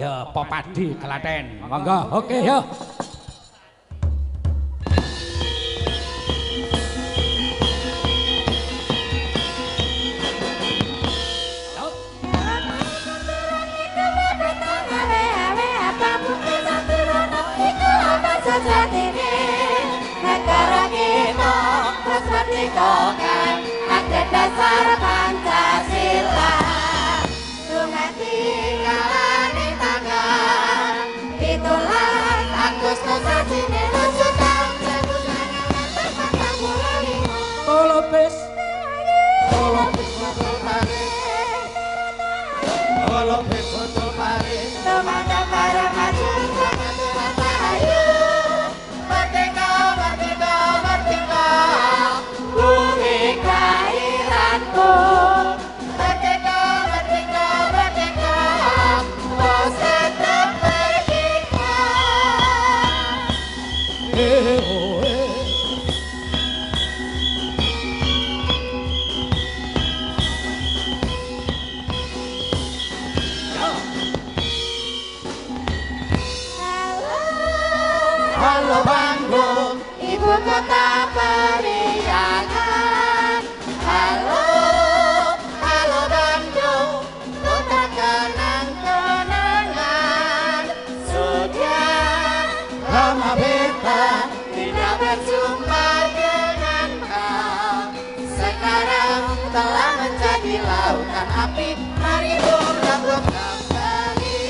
Ya, Popadi Klaten. Monggo. Oke, yo. Negara kita terus merdeka kan ada dasar Pancasila. Sumati kalani tangan itulah Agustus Sasini lucutan sebutnya mulai Olopes foto pare Olopes foto pare Tomanda para maju ayo merdeka merdeka merdeka bumi kelahiranku merdeka merdeka merdeka oh tetap merdeka. Halo Bandung, ibu kota periangan. Halo, halo Bandung, kota kenang-kenangan. Sudah lama beta tidak berjumpa dengan kau. Sekarang telah menjadi lautan api, mari bersambut kembali.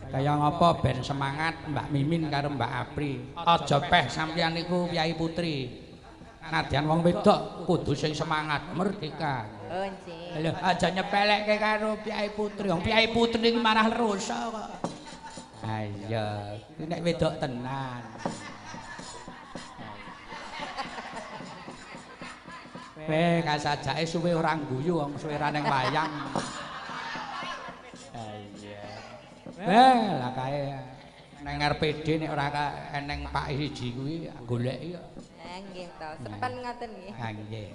Kaya ngapa ben semangat Mbak Mimin karo Mbak Apri. Aja peh sampeyan niku Kyai Putri. Nadyan wong wedok kudu sing semangat merdeka. Oh, nggih. Lho, aja nyepelekke karo Kyai Putri. Wong Kyai Putri iki marah rusak kok. Ha iya, iki nek wedok tenan. Weh, kasajake suwe ora ngguyu wong suwe ra ning wayang. Lah kae nang RPD nek ora eneng Pak siji kuwi goleki kok. Ha nggih to, sepen ngoten nggih. Ha nggih.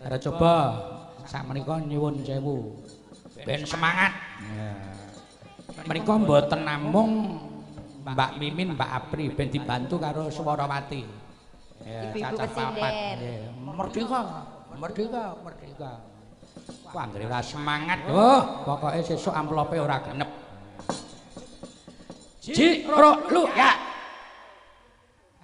Ara coba sakmenika nyuwun sewu. Ben semangat. Menika mboten namung Mbak Mimin, Mbak Apri ben dibantu karo Swarawati. Ibu-ibu presiden. Merdeka, merdeka, merdeka. Wah, anggere ora semangat. Oh, pokoke sesuk amplope ora genep. Jiro lu ya.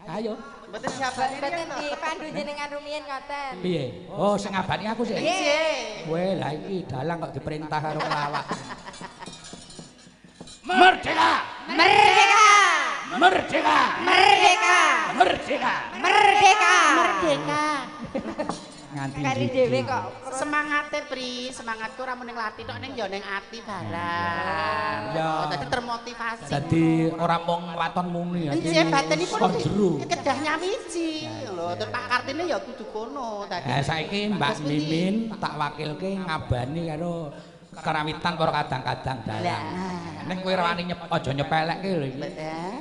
Ayo. Mboten sabar Mboten dipandu jenengan rumiyin ngoten. Piye? Oh, sing ngabani aku sih. Nggih. Weh, lah iki dalang kok diperintah karo pelawak. Merdeka! Merdeka! Merdeka! Merdeka! Merdeka! Merdeka! Merdeka. Nganti Kari iki. dhewe kok Semangate Pri, semangatku ora mung ning ati tok ning ya ning ati barang. Ya. Dadi termotivasi. Dadi ora mung waton muni ya. Nggih, batinipun jero. kedah nyawiji lho. Terus Pak Kartini ya kudu kono tadi. Saiki Mbak Mimin tak wakilke ngabani karo kerawitan para kadang-kadang dalang. Ning kowe rawani aja nyepelekke lho iki. Mboten.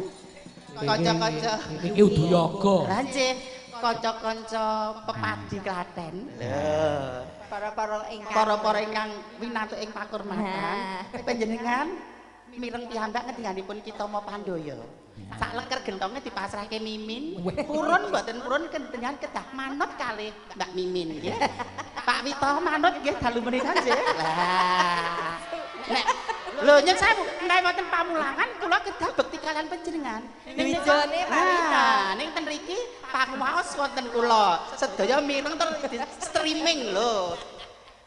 Kanca-kanca. Iki udu yoga. Lah nggih, kanca-kanca pepadi Klaten. para-para ingkang Para-para ingkang winatu ing pakurmatan. Panjenengan mireng piyambak ngendhanipun kita mau Pandaya. Sak leker gentongnya dipasrahke Mimin. Purun mboten purun kendengan kedah manut kalih Mbak Mimin nggih. Pak Wito manut nggih dalu menika nggih. Lah. Nek lho nyun sewu, enggal wonten pamulangan kula kedah bekti kalian panjenengan. Wijone Pak Wito. Ning ten mriki panguwaos wonten kula. Sedaya mireng terus di streaming lho.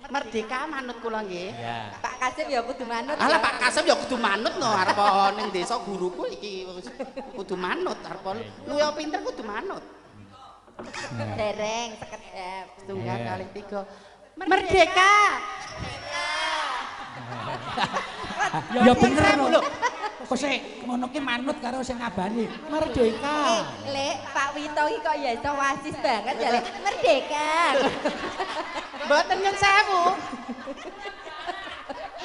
Merdeka manut kula nggih. Iya. Pak Kasim ya kudu manut. Alah Pak Kasem ya kudu manut no arep ning desa guruku iki kudu manut arep luwih pinter kudu manut. Dereng sekedap. Tunggal kali tiga. Merdeka. Ya bener lho. Kok sik ngono ki manut karo sing ngabani. Merdeka. Lek Pak Wito iki kok ya iso wasis banget ya Lek. Merdeka. Mboten nyun sewu.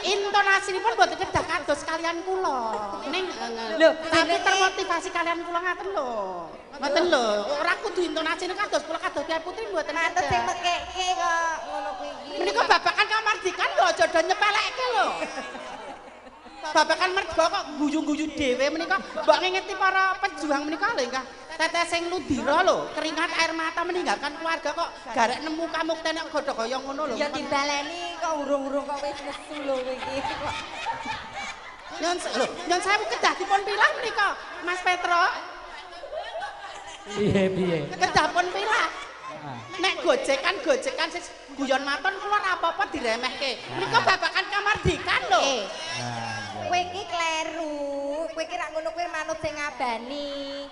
Intonasinipun mboten kedah kados kalian kula. Ning Lho, tapi jenenge- termotivasi kalian kula ngaten lho. Ngoten lho, ora kudu intonasine kados kula kados Kyai Putri mboten Manut sing kedah. mekeke kok ngono kuwi iki. Menika babakan kamardikan lho aja do nyepelekke lho. Babakan merdeka kok guyu-guyu dhewe menika mbok ngingeti para pejuang menika lho ingkang tetesing ludira lho, keringat air mata meninggalkan keluarga kok garek nemu kamuktene godhog kaya ngono lho. Ya dibaleni kok urung-urung kok wis nesu lho kowe iki kok. Nyon sewu kedah dipun pilah menika Mas Petro. Piye. Kedah pun pilah. Nek gojekan sing guyon maton kula ora apa-apa diremehke. Menika babakan kamardikan lho. Kowe iki kleru. Kowe iki ra ngono kowe manut sing ngabani.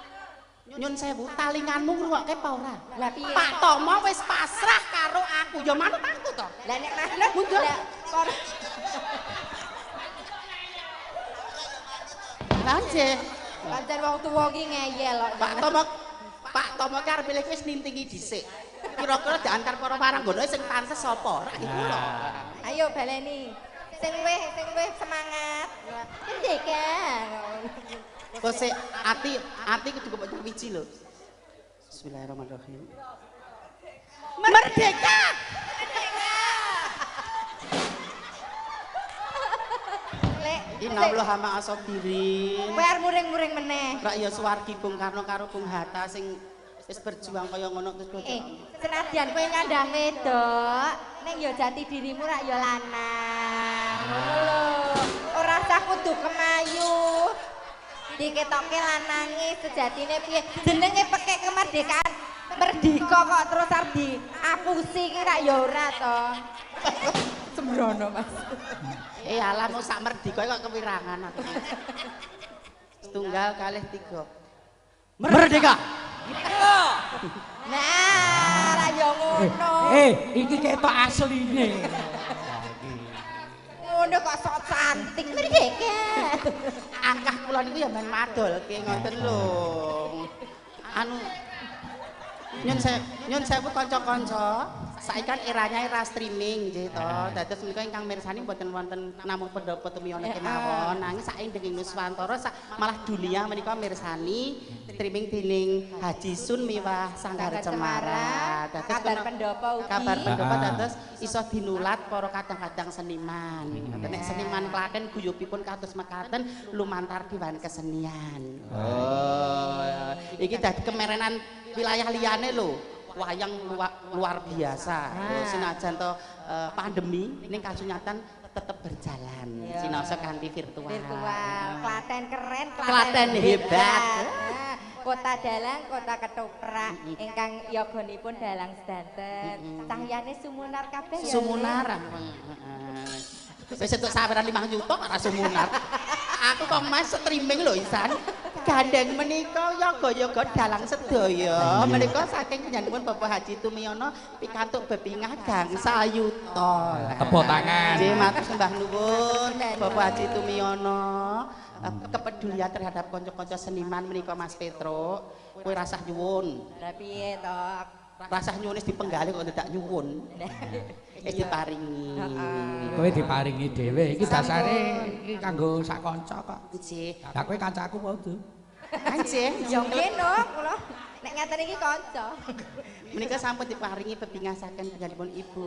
Nyun sewu, talinganmu ngrungokke apa ora? Lah piye? Pak Tomo wis pasrah karo aku, ya manut aku to. Lah nek manut Mundur. lah kok Lah nggih. pancen wong tuwa iki ngeyel kok. Pak Tomo ki arep pilih wis nintingi dhisik. Kira-kira diantar para waranggana sing pantes sapa? Ora iku lho. Ayo baleni. Sing luwih semangat. Merdeka. Kok sik ati kudu kok wiji lho. Bismillahirrahmanirrahim. Merdeka! Lek Inna Allah hama asobirin. kowe arep muring-muring meneh. Rak ya suwargi Bung Karno karo Bung Hatta sing wis berjuang kaya ngono terus kok. Senadyan kowe ngandhah wedok, ning ya jati dirimu rak ya lanang. Ngono lho. Ora usah kudu kemayu. Diketokke lanange sejatine piye? Jenenge pekek kemerdekaan. Merdeka kok terus arep diapusi ki rak ya ora to. Sembrono Mas. Alah mau sak merdeka kok kewirangan aku. Setunggal kalih tiga. Merdeka. Nah, ra ya ngono. Iki ketok asline. Ngono kok sok cantik merdeka. Angkah kula niku ya men madolke ngoten lho. Anu nyun sewu kanca-kanca, saiki kan eranya era streaming nggih to. Dados menika ingkang mirsani mboten wonten namung pendopo tumiyana kemawon, nanging saking denging Nuswantara malah dunia menika mirsani streaming dening Haji Sun miwah Sanggar Cemara. Dados Kabar pendopo ugi. kabar pendopo dados iso dinulat para kadang-kadang seniman. Nek seniman Klaten guyubipun kados mekaten lumantar diwan kesenian. Oh, iki dadi kemerenan wilayah liyane lho. Wayang luar biasa. Senajan to pandemi ning kasunyatan tetep berjalan. Sinaosa kanthi virtual. Klaten keren, Klaten hebat. Nah, Kota Dalang, Kota Ketoprak ingkang yogonipun dalang sedanten. Cahyane sumunar kabeh ya. Sumunar. Wis entuk saweran 5 juta ora sumunar. Aku kok Mas streaming lho Isan. Gandeng menika yoga-yoga dalang sedaya. Menika saking penyanipun Bapak Haji Tumiyono pikantuk bebingah gangsal yuta. Tepuk tangan. Nggih matur sembah nuwun Bapak Haji Tumiyono. Kepedulian terhadap kanca-kanca seniman menika Mas Petro. Kowe rasah nyuwun. Lah piye to? Rasah nyuwun wis dipenggali kok tidak nyuwun. Wis diparingi. Kowe diparingi dhewe iki dasare iki kanggo sak kanca kok. Nggih. Lah kowe kancaku padha. Anjing. Ya nggih no, kula nek ngaten iki kanca. Menika sampun diparingi bebingah saking panjenenganipun Ibu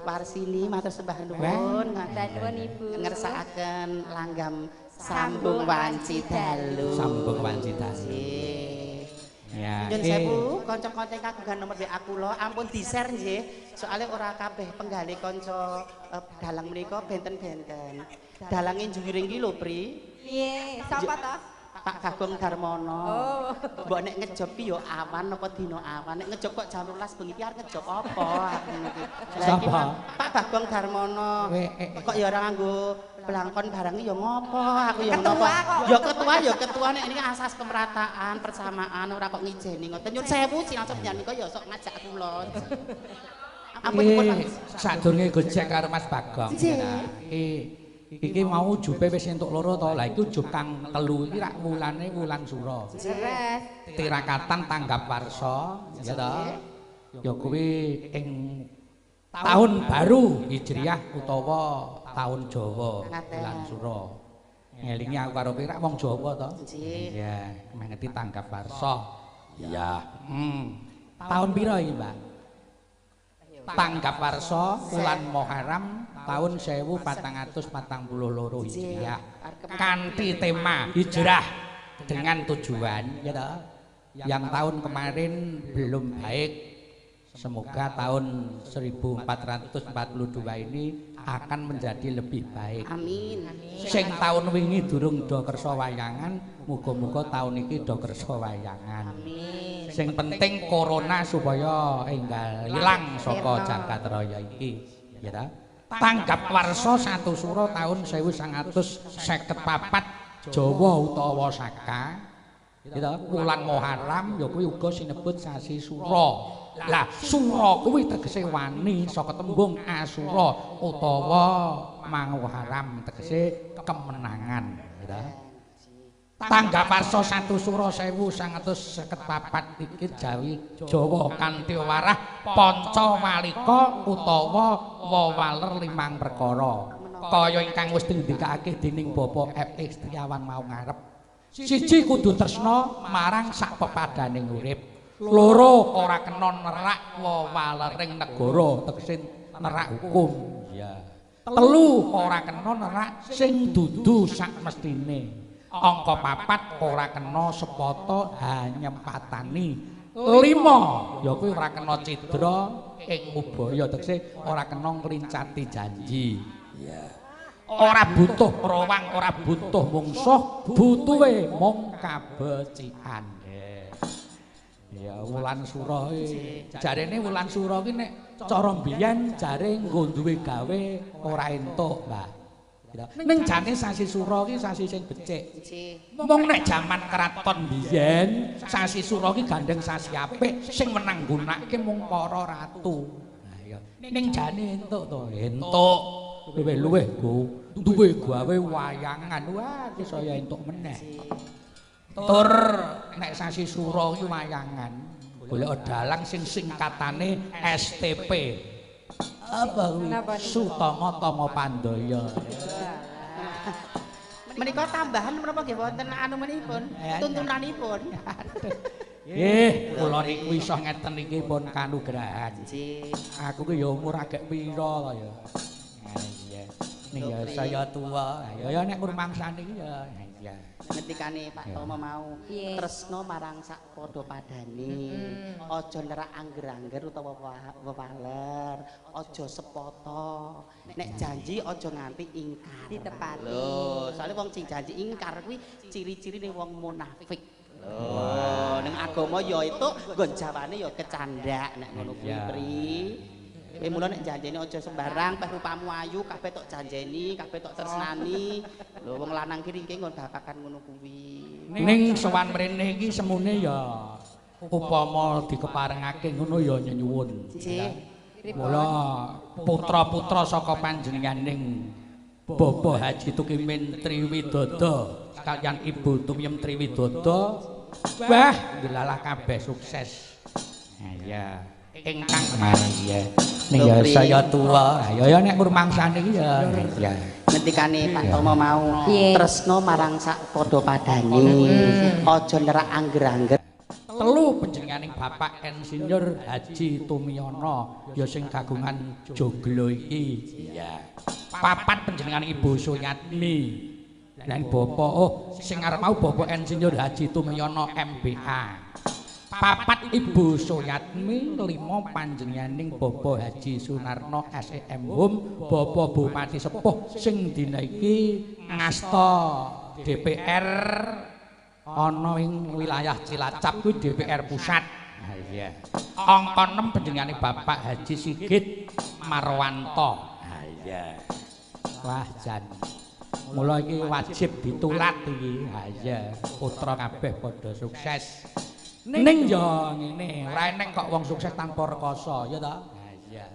Warsini matur sembah nuwun. Dan nuwun Ibu. Ngersakaken langgam sambung wanci dalu. Sambung wanci dalu. Ya. Nyun sewu, kanca-kanca ingkang kagungan nomor WA kula ampun di-share nggih. Soale ora kabeh penggalih kanca dalang menika benten-benten. Dalange njuwiring iki lho, Pri. Piye? Sapa to? Pak Bagong Darmono. Oh. Mbok nek ngejob ki yo awan apa dina awan. Nek ngejob kok jam 12 bengi ki arep ngejob apa aku niki. Sapa? Pak Bagong Darmono. Kok ya ora nganggo blangkon barang yo ngopo aku yo ngopo. Yo ketua nek niki asas kemerataan, persamaan ora kok ngijeni ngoten. Nyun sewu sinasa panjenengan yo sok ngajak kula. Ampun sadurunge gojek karo Mas Bagong. Iki mau ujube wis entuk loro to. Lah iki ujub kang telu iki rak wulane wulan sura. Jeres. Tirakatan tanggap warsa, ya to. Ya kuwi ing tahun baru Hijriah utawa tahun Jawa wulan sura. Ngelingi aku karo pirak wong Jawa to. Nggih. Ya, mengeti tanggap warsa. Iya. Tahun pira iki, Mbak? Tanggap warsa wulan Muharram tahun 1442 Hijriah. Kanthi tema hijrah dengan tujuan ya toh. Yang tahun kemarin belum baik. Semoga tahun 1442 ini akan menjadi lebih baik. Amin. Sing tahun wingi durung do kersa wayangan, muga-muga tahun iki do kersa wayangan. Amin. Sing penting corona supaya enggal ilang saka jagat raya iki, ya ta? Tanggap warsa satu sura tahun 1954 Jawa utawa Saka. Ya ta? Wulan Muharram ya kuwi uga sinebut sasi sura. Lah sura kuwi tegese wani saka tembung asura utawa Muharram tegese kemenangan, ya ta? Tanggap warsa satu sura 1954 iki jawi Jawa kanthi warah panca walika utawa wewaler limang perkara kaya ingkang wis dindikake dening Bapak F. Setiawan mau ngarep. Siji kudu tresna marang sak pepadaning urip. Loro ora kena nerak wewalering negara tegese nerak hukum. Iya. Telu ora kena nerak sing dudu sak mestine. Angka 4 ora kena sepata hanyempatani. 5 ya kuwi ora kena cidra ing ubaya tegese ora kena nglincati janji. Iya. Ora butuh rowang, ora butuh mungsuh, butuhe mung kabecikan. Ya wulan sura iki jarene wulan sura iki nek cara mbiyen jare nggo duwe gawe ora entuk, Mbak. Ning jane sasi sura ki sasi sing becik. Wong nek jaman keraton biyen sasi sura ki gandeng sasi apik sing menang gunake mung para ratu. Nah ya ning jane entuk to, entuk. Luwih-luwih go duwe gawe wayangan. Wah, iki saya entuk meneh. Tur nek sasi sura ki wayangan golek dalang sing singkatane STP. Apa kuwi? Sutama Tama Pandaya. Menika tambahan menapa nggih wonten anu menipun, tuntunanipun. Kula niku iso ngeten iki pun kanugrahan. Nggih. Aku ki ya umur agek pira ya. Iya. Ning ya saya tua. Ya nek ngurmangsani iki ya. Iya. Ngendikane Pak Tomo mau tresno marang sak padha padane. Aja nerak angger-angger utawa wewaler, aja sepata. Nek janji aja nganti ingkar. Ditepati. Lho, soalnya wong sing janji ingkar kuwi ciri-cirine wong munafik. Lho, ning agama ya itu nggon jawane ya kecandak nek ngono kuwi, Pri. Kowe mula nek janjene aja sembarang, peh rupamu ayu kabeh tok janjeni, kabeh tok tresnani. Lho wong lanang ki ringke nggon babakan ngono kuwi. Ning sowan mrene iki semune ya upama dikeparengake ngono ya nyuwun. Nggih. Mula putra-putra saka panjenenganing Bapak Haji Tukimin Triwidodo kaliyan Ibu Tumiyem Triwidodo wah delalah kabeh sukses. Nah ya ingkang kemarin ya. Ning ya saya tua. Ya nek ngurmangsani iki ya. Ya. Ngendikane Pak Tomo mau tresno marang sak padha padane. Aja nerak angger-angger. Telu panjenenganing Bapak Insinyur Haji Tumiyono ya sing kagungan joglo iki. Iya. 4 panjenenganing Ibu Suyatmi. Lan bapak sing arep mau Bapak Insinyur Haji Tumiyono MBA. Papat Ibu Suyatmi, 5 panjenenganing Bapak Haji Sunarno SEM Hum, Bapak Bupati Sepuh sing dina iki ngasta DPR ana ing wilayah Cilacap kuwi DPR pusat. Ha iya. Angka 6 panjenengane Bapak Haji Sigit Marwanto. Ha iya. Wah jan. Mula iki wajib ditulat iki. Ha iya, putra kabeh padha sukses. Ning yo ngene, ora eneng kok wong sukses tanpa rekoso, ya ta? Ha iya.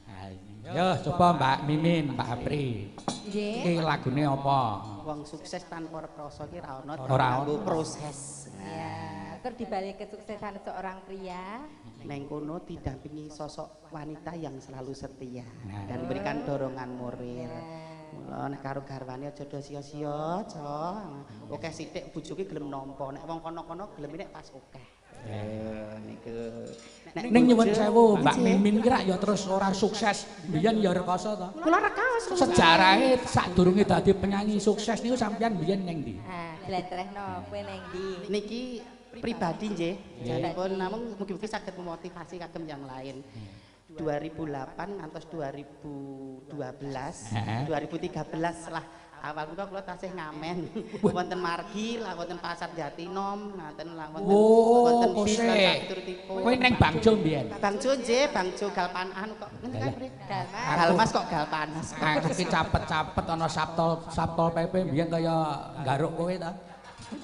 Ha iya. Yo coba Mbak Mimin, Mbak Apri. Nggih. Iki lagune apa? Wong sukses tanpa rekoso ki ra ono Ora nganggo ono. proses. Ya, terus dibalik kesuksesan seorang pria, Neng kono didampingi sosok wanita yang selalu setia dan berikan dorongan moral. Mula nek karo garwane aja do sia-sia, aja. Oke sithik bojoke gelem nampa, nek wong kono-kono gelem nek pas oke. Niku. Ning nyuwun sewu, Mbak Mimin ki rak ya terus ora sukses, biyen ya rekoso to. Kula rekas. Sejarahe sadurunge dadi penyanyi sukses niku sampeyan biyen ning ndi? nah, jlentrehno kowe neng ndi? Niki pribadi nggih. Janipun namung mugi-mugi saged memotivasi kagem yang lain. 2008 ngantos 2012, 2013 lah awal kula tasih ngamen wonten margi lah wonten pasar Jatinom ngaten lah wonten bis lan saturutipun. Kowe ning Bangjo biyen. Bangjo nggih, Bangjo Galpanan kok ngene kan Pri? Galmas kok Galpanas. Aku ki capet-capet ana Saptol PP biyen kaya nggaruk kowe ta.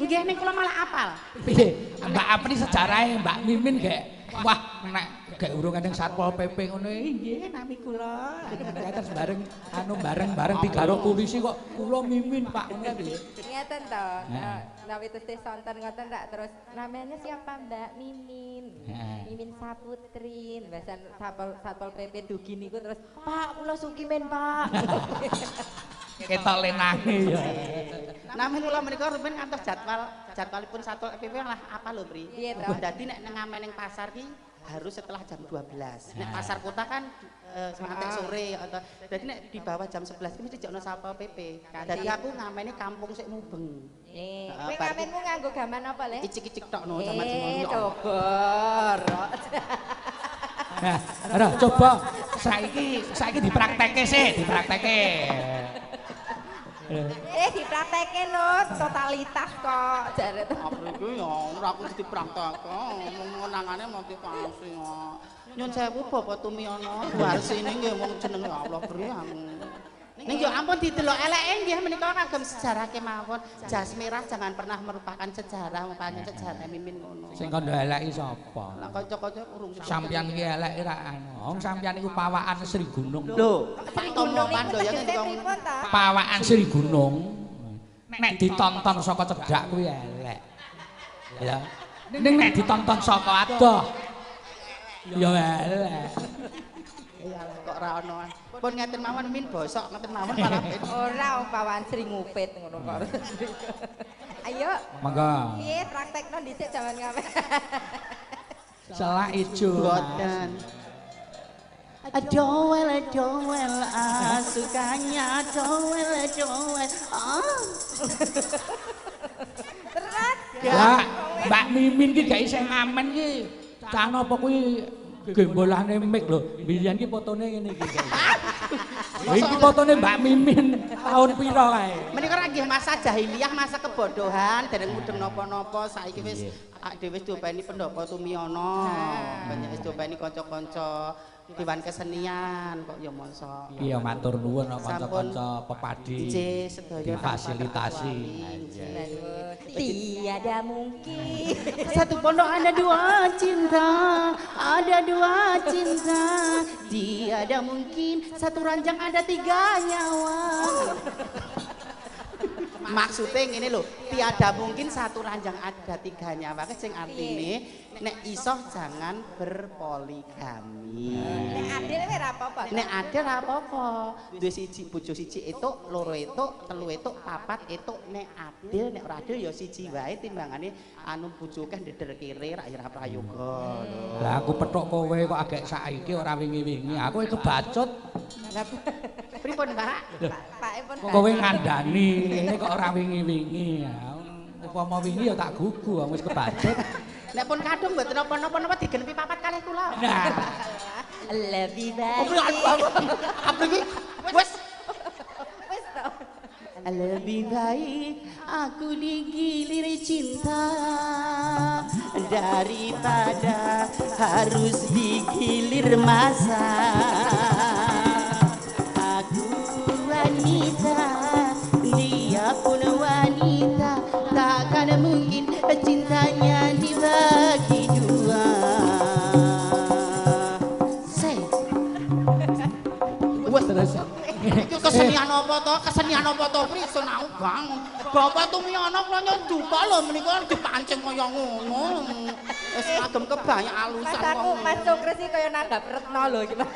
Nggih ning kula malah apal. Piye? Mbak Apri sejarahe Mbak Mimin gek wah nek gek urung ning Satpol PP ngono nggih nami kula. Terus bareng digaruk polisi kok kula Mimin Pak ngono piye? Ngeten to. Nawi tesih sonten ngoten tak terus namanya siapa Mbak Mimin. Mimin Saputri. Mbasan Satpol PP Dugi niku terus Pak kula Sukimen Pak. Ketok lenange ya. Namun kula menika rumen ngantos jadwalipun Satpol PP lah apa lho Pri? Piye to? Dadi nek ngamen ning pasar ki harus setelah jam 12. Nek pasar kota kan ngantek sore atau dadi nek di bawah jam 11 ki mesti jekno Satpol PP. Dadi aku ngamene kampung sik mubeng. Kowe ngamenmu nganggo gaman apa le? Icik-icik tok no sama semono. Coba. Nah, ora coba saiki dipraktekke sih, dipraktekke. Dipraktekke lho, totalitas kok jare. Apa iku ya ora aku dipraktekke, menangane motivasi ya. Nyun sewu Bapak Tumiyono, warsine nggih wong jenenge Allah Bri. Ning yo ampun didelok eleke nggih menika kagem sejarah kemawon. Jas merah jangan pernah merupakan sejarah, makanya sejarah Mimin ngono. Sing kandha eleki sapa? Lah kanca-kanca urung Sampeyan iki eleke ra anu. Wong sampeyan iku pawakan Sri Gunung. Lho, Gunung Pandoyan niku pripun ta? Pawakan Sri Gunung. Nek ditonton saka cedhak kuwi elek. Ya. Ning nek ditonton saka adoh ya elek. iya kok ora ono. Pun ngeten mawon Min bosok ngeten mawon parapin. Ora pawan Sri ngupit ngono kok. Ayo. Mangga. Piye praktekno dhisik jaman ngamen. Selak ijo. Boten. Adowel, sukanya adowel. Terus. Lah, Mbak Mimin ki gak isih ngamen ki. Cah napa kuwi gembolane mik lho. Biyen ki fotone ngene iki. Iki fotone Mbak Mimin tahun pira kae? Menika ra nggih masa jahiliyah, masa kebodohan, dereng mudeng napa-napa. Saiki wis dhewe wis diopeni Pendopo Tumiyono. Banyak wis diopeni kanca-kanca Dewan Kesenian kok ya masa. Iya matur nuwun kanca-kanca pepadi. Nggih, sedaya difasilitasi. Tiada mungkin. Satu pondok ada dua cinta, tiada mungkin satu ranjang ada tiga nyawa. Maksudnya ngene lho, tiada mungkin satu ranjang ada tiga nyawa. Sing artine nek iso jangan berpoligami. Nek adil ora apa-apa. Nek adil ora apa-apa. Duwe siji bojo siji etuk, loro etuk, telu etuk, papat etuk. Nek adil, nek ora adil ya siji wae timbangane anu bojo keh ndeder kiri rak ora prayoga lho. Lah aku petuk kowe kok agek saiki ora wingi-wingi. Aku kebacut. Pripun, Mbak? Pake pun Kowe ngandani, ini kok ora wingi-wingi ya. Upama wingi ya tak gugu, wis kebacut. Nek pun kadung mboten napa-napa digenepi papat kalih kula. Nah, lebih baik. Apa iki? Wes Wis to. lebih baik aku digilir cinta daripada harus digilir masa. Aku wanita, dia pun wanita, takkan mungkin cintanya dibagi dua. Wes terus. iki kesenian apa to? Kesenian apa to? Prisen aku bang. Bapak Tumiana kula nyoduka lho menika dipancing kaya ngono. Wis agem kebanyak alusan. Mas aku Mas Cokres iki kaya nanggap retno lho gimana.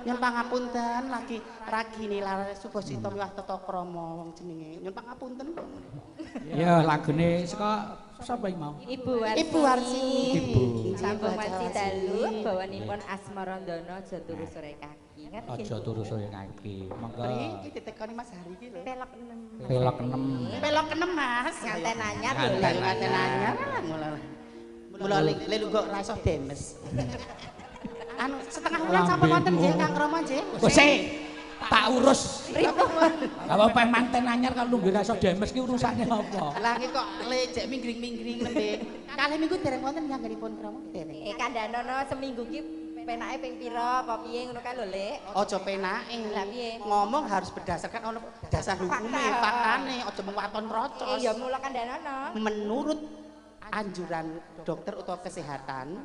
Nyun pangapunten lagi ragine laras Subasita miwah Tata Krama wong jenenge. Nyun pangapunten. Ya lagune saka sapa iki mau? Ibu Warsini. Ibu. Sampun wanci dalu bawanipun Asmarandana aja turu sore kaki. Ngerti? Aja turu saya kaki. Monggo. Iki ditekoni Mas Hari iki lho. Pelok 6. Pelok 6. Pelok kenem Mas. Nganten anyar lho. Nganten Nganten anyar. Mula le lunga ra iso demes. Anu setengah bulan sapa wonten nggih Kang Rama nggih? Wes tak urus. Gak apa-apa manten anyar kalau nunggu raso demes ki urusane apa? Lah iki kok lecek minggring-minggring nembe. Kalih minggu dereng wonten nyanggenipun Rama dereng. Kandhanono seminggu ki penake ping pira apa piye ngono kae lho, Lek. Aja penake. Lah piye? Ngomong harus berdasarkan ono dasar hukume, faktane, aja mung waton procos. Ya mula kandhanono. Menurut anjuran dokter utawa kesehatan,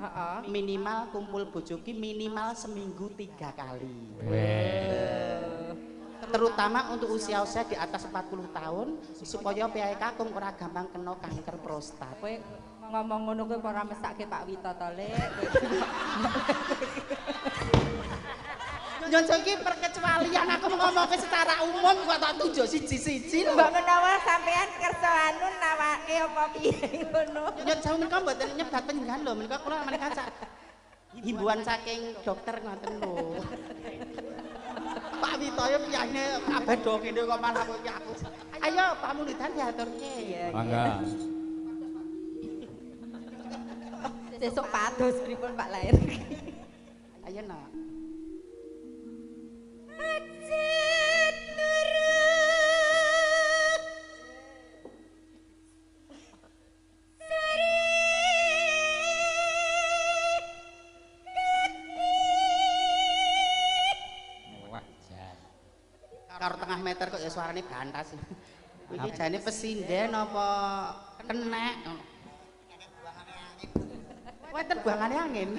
minimal kumpul bojoki minimal seminggu 3 kali. Terutama untuk usia-usia di atas 40 tahun supaya piyai kakung ora gampang kena kanker prostat. Kowe ngomong ngono kowe ora mesake Pak Wito to, Lek. Nyon iki perkecualian aku ngomongke secara umum kok tak tunjuk siji-siji lho. Mbok menawa sampean kersa anu nawake apa piye ngono. Nyon jauh menika mboten nyebat penjagahan lho, menika kula menika himbauan saking dokter ngoten lho. Pak Wito ya piyane kabeh do kene kok malah aku. Ayo Pak Mulidan diaturke. Mangga. Sesuk pados pripun Pak Lair. Ayo nak. Karo tengah meter kok ya suarane bantas. Iki jane pesinden apa kenek. Wonten buangane angin.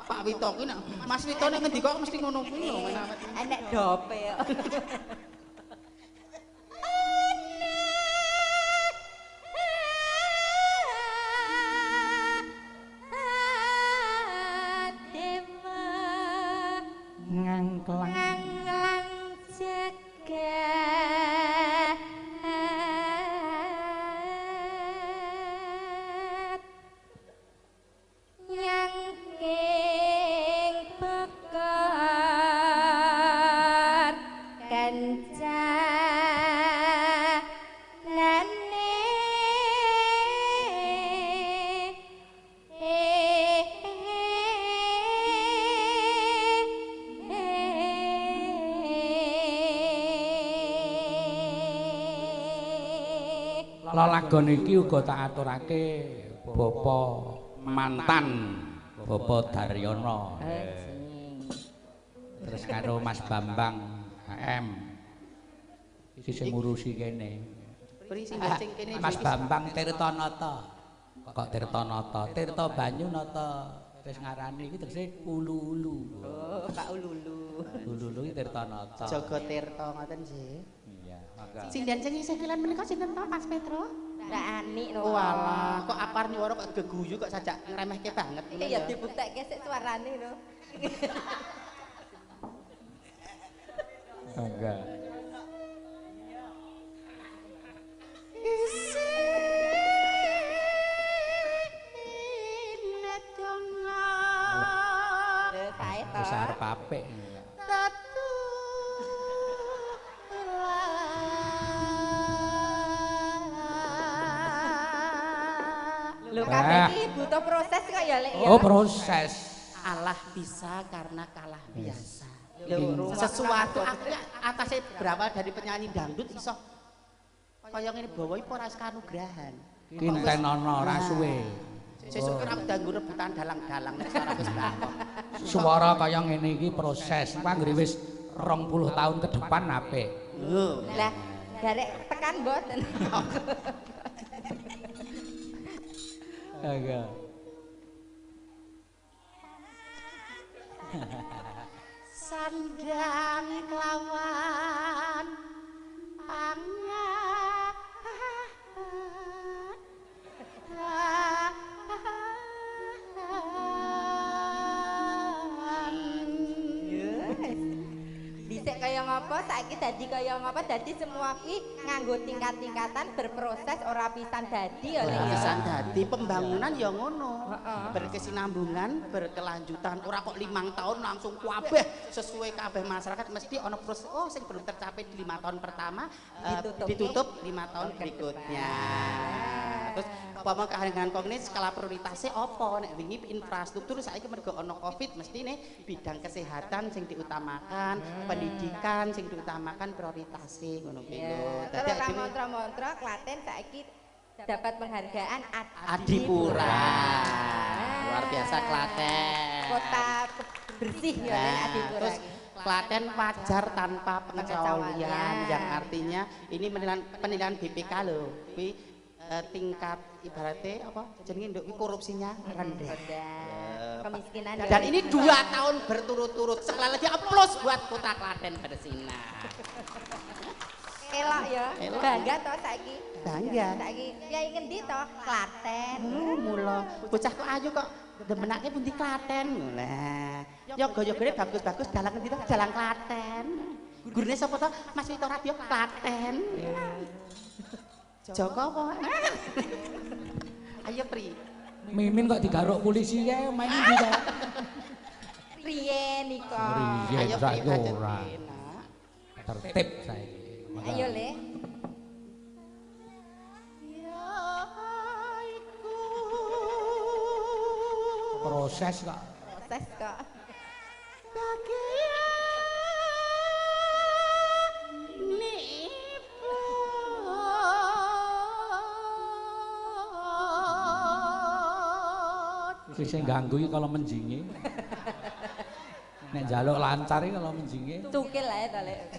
Pak Wito kuwi nek Mas Wito nek ngendika kok mesti ngono kuwi lho. Enek dope kok. Ngangklang lagon iki uga tak aturake Bapa mantan Bapa Daryono. Terus karo Mas Bambang HM. Iki sing ngurusi kene. Mas Bambang Tirtanata. Kok Tirtanata? Tirta banyu nata. Wis ngarani iki tegese ulu-ulu. Oh, Pak Ululu. Ulu-ulu iki Tirtanata. Jaga Tirta ngoten nggih. Iya, mangga. Sindian sing isih kilan menika sinten to Mas Petro? Ndak Ani lho. Walah, kok apar nyuwara kok geguyu kok sajak ngremehke banget ngono Iya dibuktekke sik suarane lho. Enggak. Sae to. Besar papek. Lho kabeh iki butuh proses kok ya Lek ya. Oh, proses. Allah bisa karena kalah biasa. Lho, sesuatu atasnya berawal dari penyanyi dangdut iso kaya ngene bawa iku ora kanugrahan. Kinten ana ora suwe. Sesuk ora danggo rebutan dalang-dalang nek suara wis bakok. Suara kaya ngene iki proses. Engko anggere wis 20 tahun ke depan apik. Lho, Lah, garek tekan mboten. Agak. sandang lawan Dhisik kaya ngapa, saiki dadi kaya ngapa, dadi semua kuwi nganggo tingkat-tingkatan berproses ora pisan dadi ya Lek ya. pisan dadi pembangunan ya ngono. Berkesinambungan, berkelanjutan. Ora kok 5 tahun langsung kabeh sesuai kabeh masyarakat mesti ana proses sing belum tercapai di 5 tahun pertama ditutup 5 tahun berikutnya. Terus apa kahangan kognitif skala prioritasnya apa nek wingi infrastruktur saiki mergo ana Covid mesti nih bidang kesehatan sing diutamakan, pendidikan sing diutamakan prioritasnya ngono kuwi lho. Terus ora montra-montra Klaten saiki dapat penghargaan Adipura. Luar biasa Klaten. Kota bersih ya Lek Adipura Terus iki. Klaten wajar tanpa pengecualian yang artinya ini penilaian BPK loh. Kuwi tingkat ibaratnya apa jenenge nduk korupsinya rendah. Kemiskinan Dan ini 2 tahun berturut-turut. Sekali lagi aplaus buat Kota Klaten bersinar. elok ya. Elok. Bangga toh saiki. Bangga. Saiki ya ngendi toh Klaten. Mula bocah kok ayu kok demenake pundi Klaten. Lah, yoga-yogane bagus-bagus dalang ngendi toh? Dalang Klaten. Gurune sapa toh? Mas Wito Radio Klaten. Joko apa? Ayo Pri. Mimin kok digaruk polisi ya main ndi ta? Riyen nika. Riyen Ayo Pri saiki lanjut, ora. Pri, Nak. Tertib saiki. Ayo Le. Proses kok. Proses kok. Iki sing ganggu iki kalau menjinge. Nek njaluk lancar iki kalau menjinge. Cukil ae to Lek.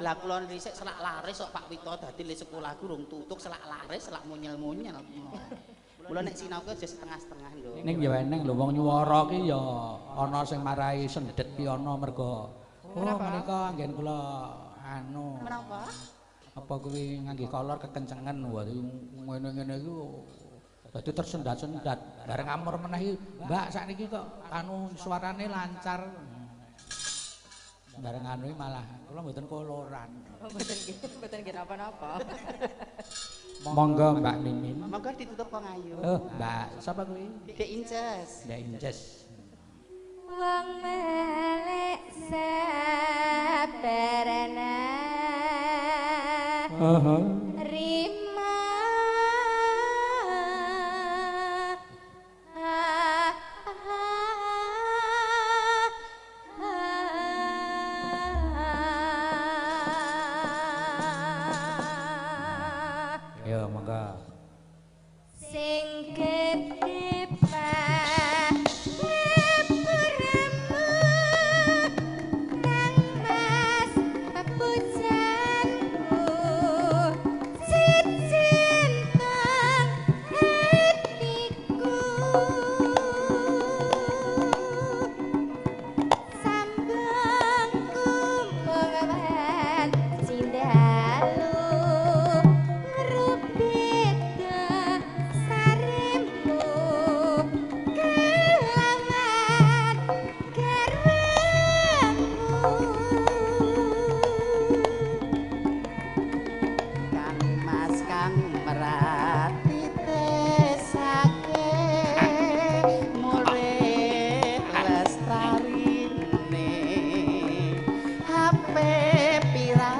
Lah kula dhisik selak laris kok Pak Wito dadi le sekolah durung tutuk selak laris selak munyel-munyel. Mula nek sinau ku aja setengah-setengah lho. Ning ya eneng lho wong nyuwara ki ya ana sing marai sendet ki ana mergo menika anggen kula anu. Menapa? Apa kuwi ngangge kolor kekencengan waduh ngene-ngene iki dadi tersendat-sendat. Bareng amur meneh Mbak sakniki kok anu suarane lancar. Bareng anu malah kula mboten koloran. Mboten nggih napa-napa. Monggo Mbak Mimin. Monggo ditutup kok ayu. Mbak sapa kuwi? Dek Inces. Mbak Inces. Wong melek sabarana. Rima Ya monggo. sing gedhe ngepuramu nang mas pujanmu cintang hatiku sambungku mengawan cindalu rupita sarimu kelangan Kang Mas Kang merati tesake murid lestarine HP pirantine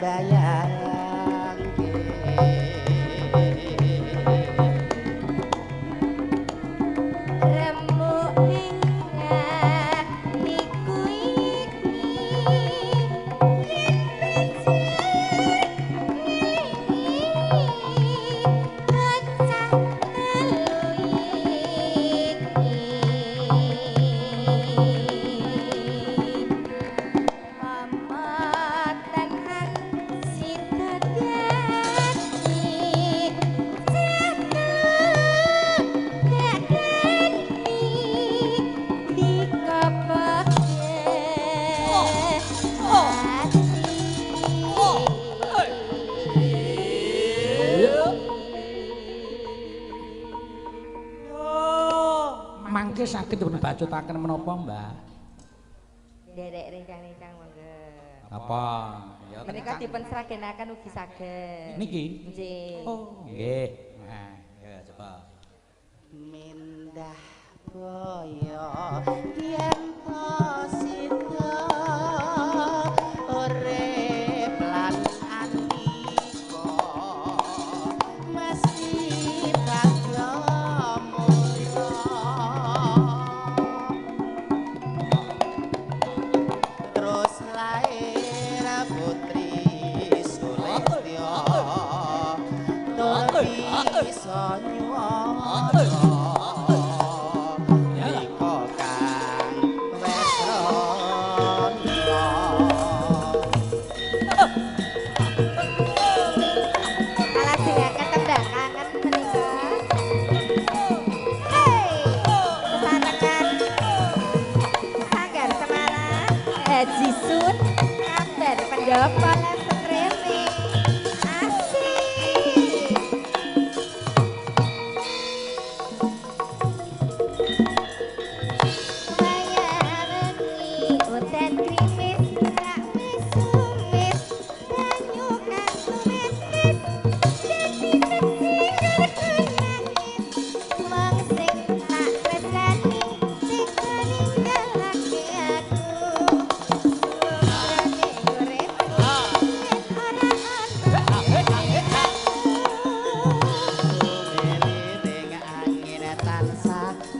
dayang Remuk ingat niku Mangke saged dipun bacutaken menapa, Mbah? Derek rencang-rencang monggo. Apa? Ya Menika dipun sragenaken ugi saged. Niki? Nggih. Oh, nggih. Nah, ya coba. mindah boyo yen sida urip lan andika mesti bagya mulya terus lair putri Sulistya tur bisa nyuwara Haji Sun kabar pendopo lan streaming asik Wayang udan krimis rak wis sumis banyu kang sumis jadi wong sing tak tresnani sing ninggalake aku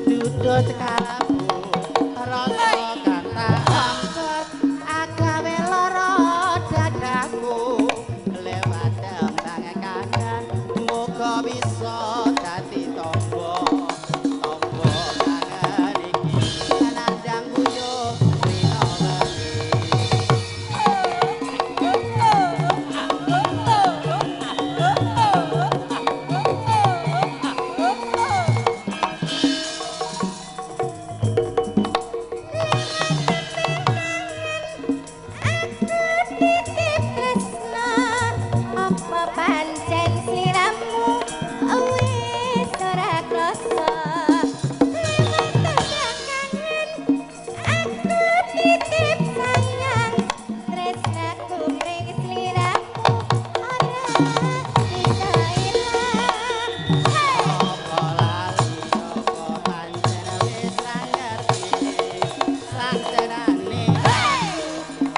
Dudut kalamu rasa kata angkat agawe lara dadaku lewat tembang kanan muga bisa dadi tombo kangen iki nandang guyu rino apa pancen sliramu wis ora krasa aku titip sayang tresnaku ning sliramu ora bisa ilang apa lali apa pancen wis ra ngerti sakjenane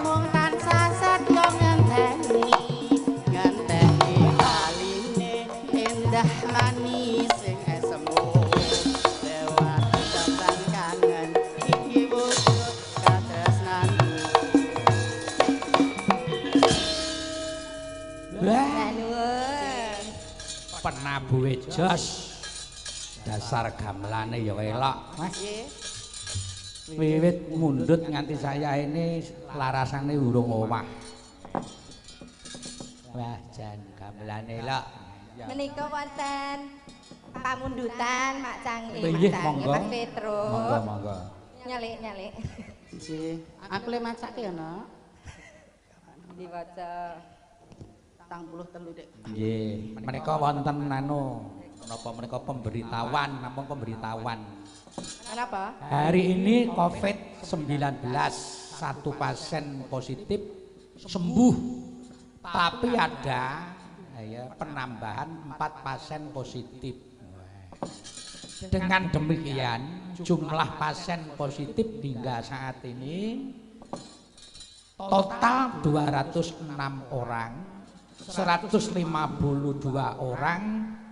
mung tansah setya ngenteni kaline indah manis sing semu lewat tembang kangen iki wujud katresnanku Wah, nuwun penabuhe jos. Dasar gamelane ya elok. Mas. Wiwit mundut nganti saya ini larasane urung omah. Wah, jan gamelane elok. menika wonten pamundutan Mak Canggih Nggih, Mak monggo. Mas Petruk Monggo, monggo. nyalik nggih aku le macake ya nak diwaca 43 Dik Nggih, menika wonten anu menapa menika pemberitahuan, namung pemberitahuan. kenapa Hari ini COVID-19 satu pasien positif sembuh, tapi ada ya, penambahan 4 pasien positif. Dengan demikian jumlah pasien positif hingga saat ini Total 206 orang, 152 orang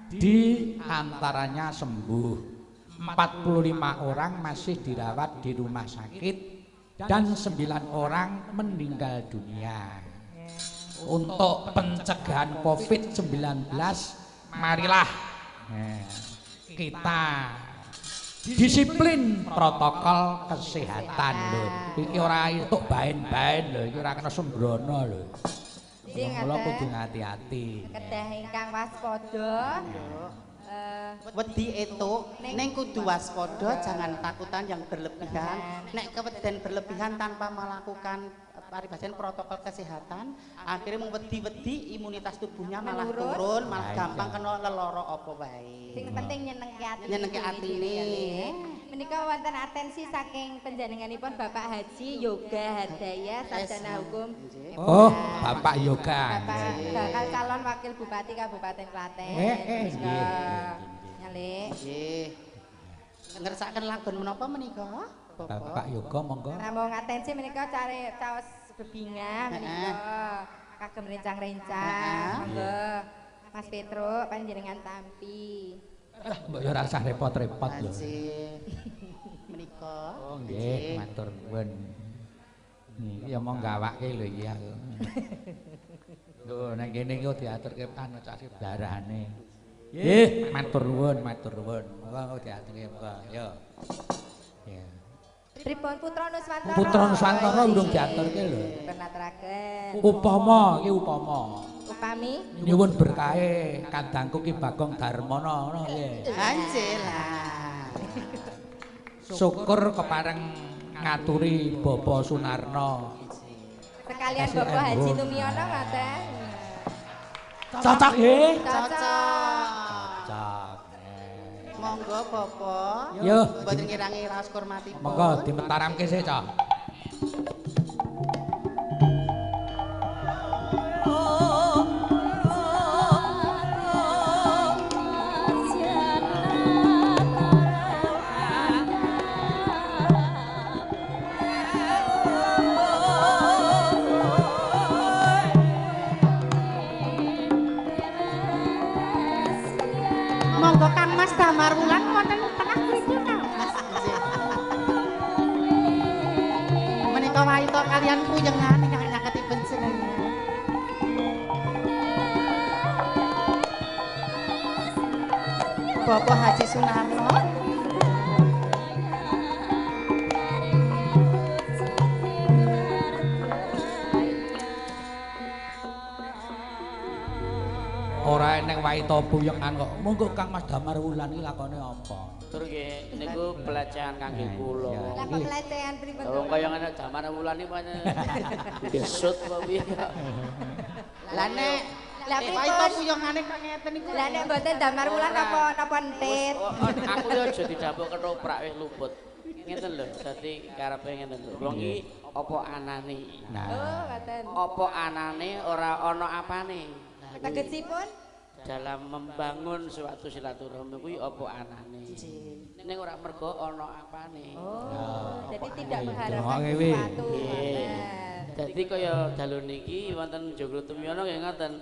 di antaranya sembuh, 45 orang masih dirawat di rumah sakit, dan 9 orang meninggal dunia. Untuk pencegahan COVID-19, marilah kita disiplin protokol kesehatan lho. Iki ora entuk baen-baen lho, iki ora kena sembrono lho. Mula kudu hati-hati. Kedah ingkang waspada. Wedi etuk ning kudu waspada, jangan takutan yang berlebihan. Nek keweden berlebihan tanpa melakukan paribasan protokol kesehatan, akhirnya mung wedi-wedi imunitas tubuhnya malah turun, malah gampang kena leloro apa wae. Sing penting nyenengke ati. Nyenengke atine. Menika wonten atensi saking panjenenganipun Bapak Haji Yoga Hadaya Sarjana Hukum. Oh, Bapak Yoga. Bapak bakal calon wakil bupati Kabupaten Klaten. Nyalik. Nggih. Ngersakaken lagon menapa menika? Bapak Yoga monggo. Namung atensi menika cari caos bebingah menika kagem rencang-rencang. Monggo Mas Petro panjenengan tampi. Mbok yo ora usah repot-repot lho. Menika. Oh nggih, matur nuwun. Niki ya mong gawake lho iki aku. Lho nang kene iki diaturke anu cacih darane. Nggih, matur nuwun, matur nuwun. Monggo diaturke monggo. Yo. Ya. Pripun Putra Nuswantara? Putra Nuswantara urung diaturke lho. Penaturaken. Upama iki upama. Upami Nyuwun berkahe kadangku Ki Bagong Darmana ngono nggih. Anjelah. Syukur kepareng ngaturi Bapak Sunarno. sekalian Bapak Haji Tumiono ngoten. Cocok nggih? Cocok. Cocok. Monggo Bapak. Yo, Mboten ngirangi raos kurmatipun. monggo dimetaramke sih, Cok. Monggo Kang Mas Damar Wulan wonten tengah mriku Kang. Menika waita kalian puyengan ingkang nyaketipun jenengan. Bapak Haji Sunarno. Ora eneng waita puyengan kok. Monggo Kang Mas Damar Wulan iki lakone apa? Tur nggih niku pelecehan kangge kula. Lah kok pelecehan pripun? Wong kaya ngene jaman wulan iki pancen gesut apa piye. Lah nek Lah waita pripun? puyengane kok ngeten niku. Lah nek mboten Damar Wulan napa entit? Aku yo aja didapuk ketoprak wis luput. Ngeten lho, dadi karepe ngeten lho. Wong iki apa anane? Nah, Oh, ngoten. Apa anane ora ana apane? Tegesipun Dalam membangun suatu silaturahmi kuwi apa anane? Ning ora mergo ana apane. Oh, jadi tidak iya, mengharapkan iya, iya. sesuatu. Nggih. Ngoten. Dadi kaya dalu niki wonten Joglo Tumyono nggih ngoten.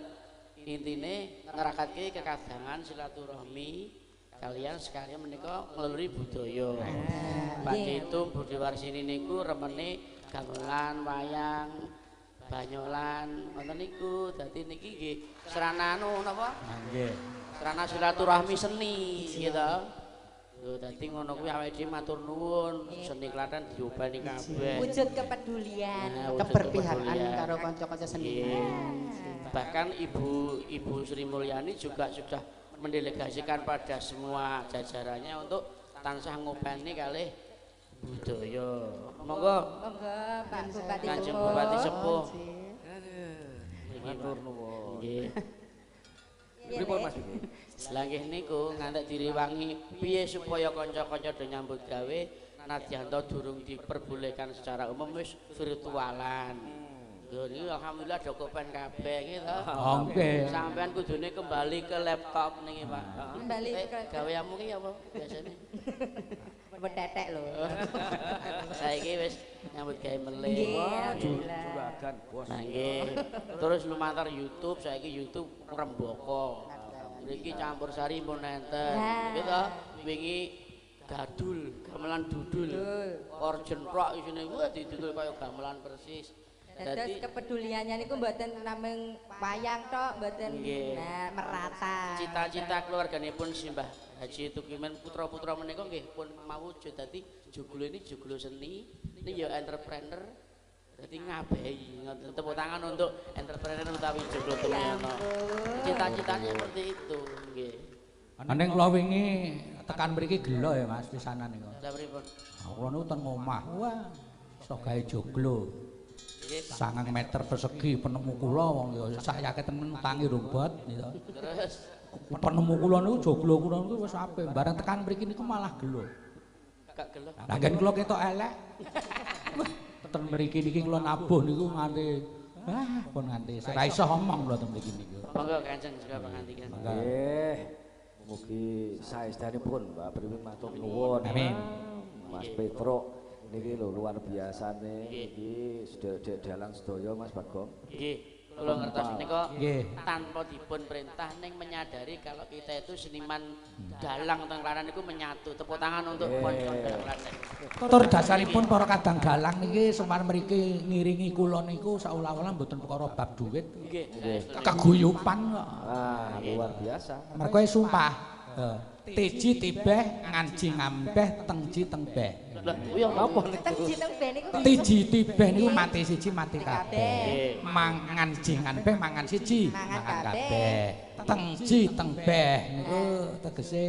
Intine ngerakatke kekadangan silaturahmi kalian sekalian menika ngeluri budaya. Badhe itu Budi Warsini niku remene gamelan, wayang, banyolan, ngoten niku. Dadi niki nggih serana anu napa? nggih. Serana silaturahmi seni gitu. Lho dadi ngono kuwi awake dhewe matur nuwun, seni Klaten diobani kabeh. Wujud kepedulian. Nah, wujud Keberpihakan kepedulian. karo kanca-kanca seniman. Bahkan Ibu Sri Mulyani juga sudah mendelegasikan pada semua jajarannya untuk tansah ngopeni kalih budaya. Monggo Monggo Pak Bupati Kanjeng Sepuh. Bupati Sepuh. Matur nuwun. Nggih. Pripun Mas? Lah nggih niku ngantek direwangi piye supaya kanca-kanca do nyambut gawe nadyan to durung diperbolehkan secara umum wis virtualan. Lho niki alhamdulillah do kopen kabeh gitu. Nggih. Sampeyan kudune kembali ke laptop niki Pak. Kembali ke- gaweanmu ki apa biasane? tetek lho. Saiki wis nyambut gawe melih. Nggih, Wah, alhamdulillah. Juragan bos. Nah, nggih. Terus lumantar YouTube, saiki YouTube Remboko. Mriki campur sari pun enten. Nah. Gitu. Wingi gadul, gamelan dudul. Orjen prok isine wah didudul kaya gamelan persis. Terus kepeduliannya niku mboten namung wayang tok, mboten Nggih. nah, merata. Cita-cita keluarganipun Simbah Haji Tukiman putra-putra menika nggih pun mawujud dadi joglo ini joglo seni, ini ya entrepreneur. Dadi ngabehi, ngoten tepuk tangan untuk entrepreneur utawi joglo Tumiyono. Cita-citanya seperti itu, nggih. Ning kula wingi tekan mriki gelo ya Mas pisanan niku. Lha pripun? Kula niku ten omah. Wah, iso gawe joglo. Nggih, Pak. 9 meter persegi penemu kula wong ya sakyake temen tangi rumput gitu. Terus Penemu kula niku joglo kula niku wis apik. Bareng tekan mriki niku malah gelo. gak gelem. Lah kan kula ketok elek. Ten mriki niki kula nabuh niku nganti pun nganti ora iso omong kula ten mriki niku. Monggo Kanjeng juga pangandikan. Nggih. Mugi saestanipun Mbak Priwin matur nuwun. Amin. Mas Petro niki lho luar biasa nih. Iki sedaya dalang sedaya Mas Bagong. Nggih, kula ngertos menika Nggih. tanpa dipun perintah ning menyadari kalau kita itu seniman dalang teng Klaran niku menyatu. Tepuk tangan untuk konco dalang. Tur dasaripun para kadang dalang niki semar mriki ngiringi kula niku saula-ula mboten perkara bab dhuwit. Nggih. Keguyupan kok. Ah, luar biasa. Mergo sumpah. Tiji tibeh nganji ngambeh tengji tengbeh. Lah, yo napa niku? Teng jineng ben niku Tiji tibeh niku mati siji mati kabeh. Nggih. Mangan jingan beh mangan siji Mangan kabeh. Tengji tengbeh niku tegese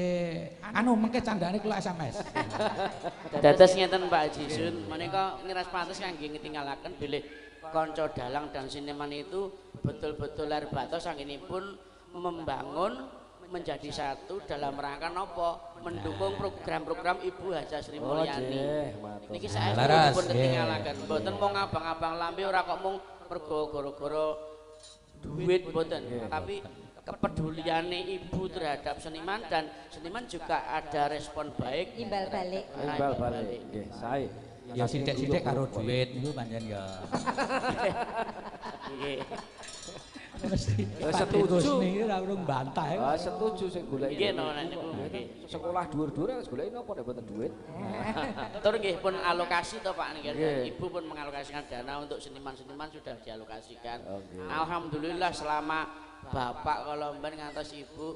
anu mengke candhane kula SMS. Dados ngeten Pak Haji Sun, menika ngiras pantes kangge ngetingalaken bilih kanca dalang dan seniman itu betul-betul lahir batos anggenipun membangun menjadi satu dalam rangka napa mendukung program-program Ibu Haja Sri Mulyani. nggih, matur. Niki saestu Laras, dipun nggih. ketingalaken. Mboten mung ngabang-abang lambe ora kok mung mergo gara-gara duit mboten, tapi kepeduliane Ibu terhadap seniman dan seniman juga ada respon baik. imbal balik. Imbal balik. Nggih, sae. Ya sithik-sithik karo duit niku pancen ya. Nggih. Mesti setuju. niki ora urung bantah. Ah, setuju sing golek. Nggih no niku nggih. Sekolah dhuwur-dhuwur wis goleki napa nek boten duit? Tur nggih pun alokasi to Pak nggih. Nggih. Ibu pun mengalokasikan dana untuk seniman-seniman sudah dialokasikan. Oke. Alhamdulillah selama Bapak kalau mben ngantos Ibu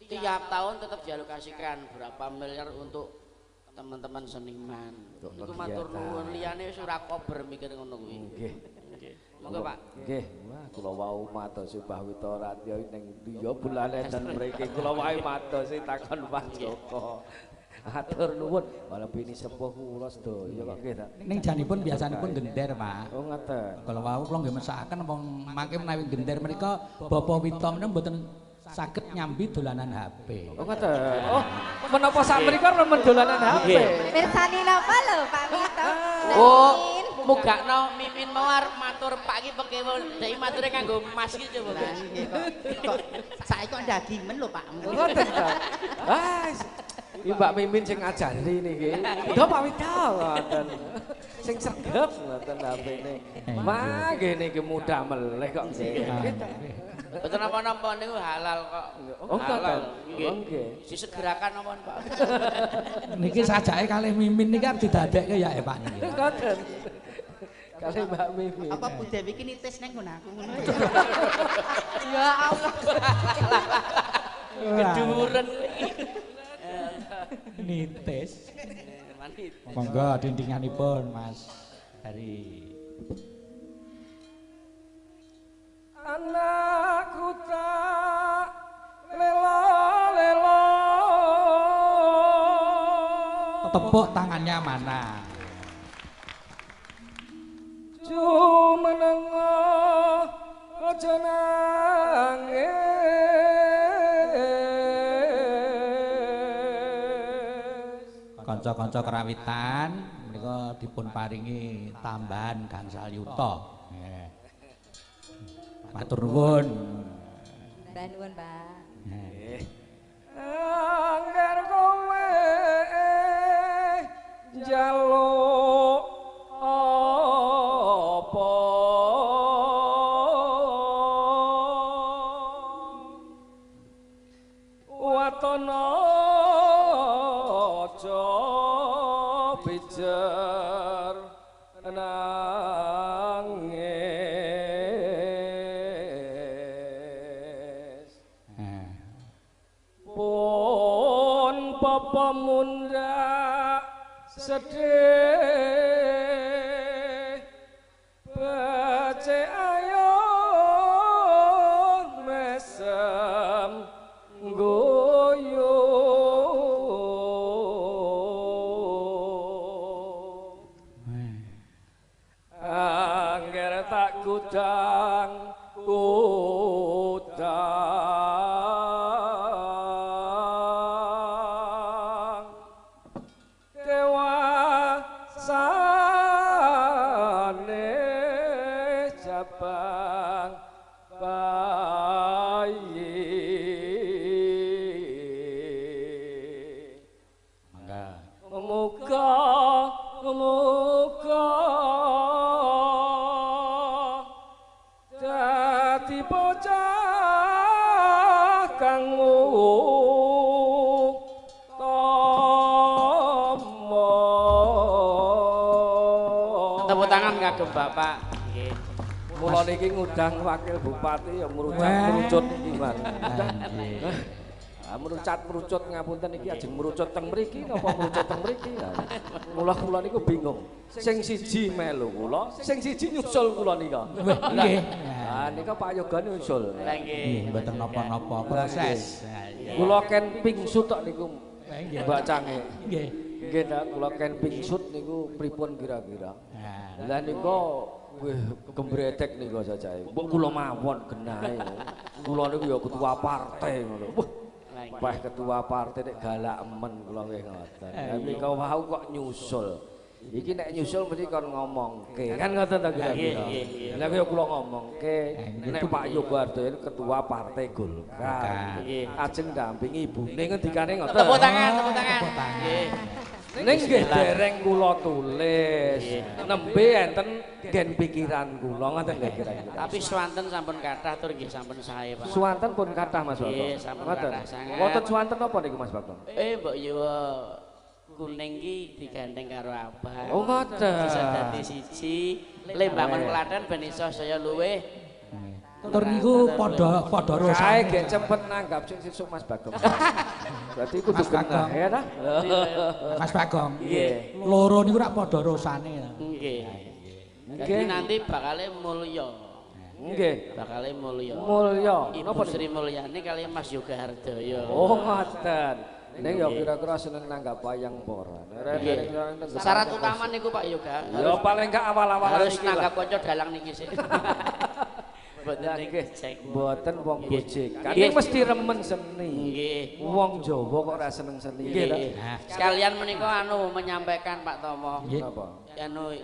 tiap tahun tetap dialokasikan berapa miliar untuk teman-teman seniman. Untuk Niku matur kegiatan. nuwun liyane wis ora kober mikir ngono kuwi. Nggih. Nggih. Monggo Pak. Nggih, wah kula wau matos Mbah Wito Ratya ning Diya bulan enten mriki kula wae matos takon Pak Joko. Atur nuwun, walaupun ini sepuh kula sedaya kok nggih ta. Ning janipun biasanipun gender, Pak. Oh ngoten. Kalau wau kula nggih mesakaken wong mangke menawi gender menika Bapak Wito menika mboten saged nyambi dolanan HP. Oh ngoten. Oh, menapa sak mriku remen dolanan HP. Mirsani napa lho Pak Wito? Oh, Mimin. mugakno mimin mawar matur Pak iki pekewo dek mature kanggo Mas iki coba. Lah nggih kok saiki kok ndagimen lho Pak. Ngoten ta. Ah, iki Mbak Mimin sing ngajari niki. Lho Pak Wito ngoten. Sing sregep ngoten HP-ne. Wah, nggih niki mudah meleh kok nggih. Betul napa-napa niku halal kok. Oh, halal. nggih. Oh, nggih. Disegerakan napa Pak? Niki sajake kalih Mimin niki arep didadekke ya Pak niki. Ngoten. Kali Mbak Mimin. Apa Bu Dewi iki nitis neng ngono aku ngono. Ya Allah. Keduren. Nitis. Manit. Monggo dindinganipun Mas Hari. Anakku tak lelo-lelo. Tepuk tangannya mana? Jumenengo aja nangis. Kanca-kanca kerawitan menika dipun paringi tambahan gangsal yuta. Nggih. Matur nuwun. Mbah nuwun, Pak. Nggih. Angger kowe ana aja pijer nangis pun pemundak sedih becik ayo mesem guyu angger tak kudang dewasane jabang bayi muga dadi bocah kang tepuk tangan kagem Bapak. Nggih. Mula niki ngundang wakil bupati ya merucut iki, Mas. Merucut ngapunten iki ajeng merucut teng mriki napa merucut teng mriki. Mula niku bingung. Sing siji melu kula, sing siji nyusul kula nika. Nggih. Lah nika Pak Yoga nyusul. Lah nggih. Mboten napa-napa proses. Kula ken pingsut tok niku. Nggih. Mbak Cange. Nggih. Nggih ta, kula ken pingsut niku pripun kira-kira. Lah nika wih gembredek nika jajahe. Mbok kula mawon genahe. Kula niku ya ketua partai ngono. Wah ketua partai nek galak men kula nggih ngoten. Lah nika wau kok nyusul. Iki nek nyusul mesti kon ngomongke. Kan ngoten ta kira-kira. Lah kaya kula ngomongke nek Pak Yoga Hardoyo ketua partai Golkar. Ajeng ndampingi ibune ngendikane ngoten. Tepuk tangan. Nggih. Ning nggih dereng kula tulis. Nembe enten gen pikiran kula ngoten nggih kira-kira. Tapi swanten sampun kathah tur nggih sampun sae, Pak. Swanten pun kathah Mas Bakto. Nggih, sampun kathah sanget. Wonten swanten apa niku Mas Bakto? Mbok yo kuning ki digandeng karo abang. Oh ngoten. Bisa dadi siji. Lembangan Klaten ben iso saya luweh. Tur niku padha Kae rosane. gek cepet nanggap sing sesuk Mas Bagong. Berarti kudu Mas genah Bagong. ya ta? Mas Bagong. Nggih. Loro niku rak padha rosane. Nggih. Nggih. Jadi nanti bakale mulya. Nggih. Bakale mulya. Mulya. Ibu Napa Sri Mulyani kali Mas Yoga Hardoyo. Oh ngoten. Ning ya kira-kira seneng nanggap wayang apa ora? Syarat utama niku Pak Yoga. Ya paling gak awal-awal Harus niki nanggap lah. kanca dalang niki sih. Mboten niki cek. Mboten wong Nggih. gojekan. Nggih. Ini mesti remen seni. Nggih. Wong Jawa kok ora seneng seni. Nggih ta? Sekalian menika menyampaikan Pak Tomo. Napa?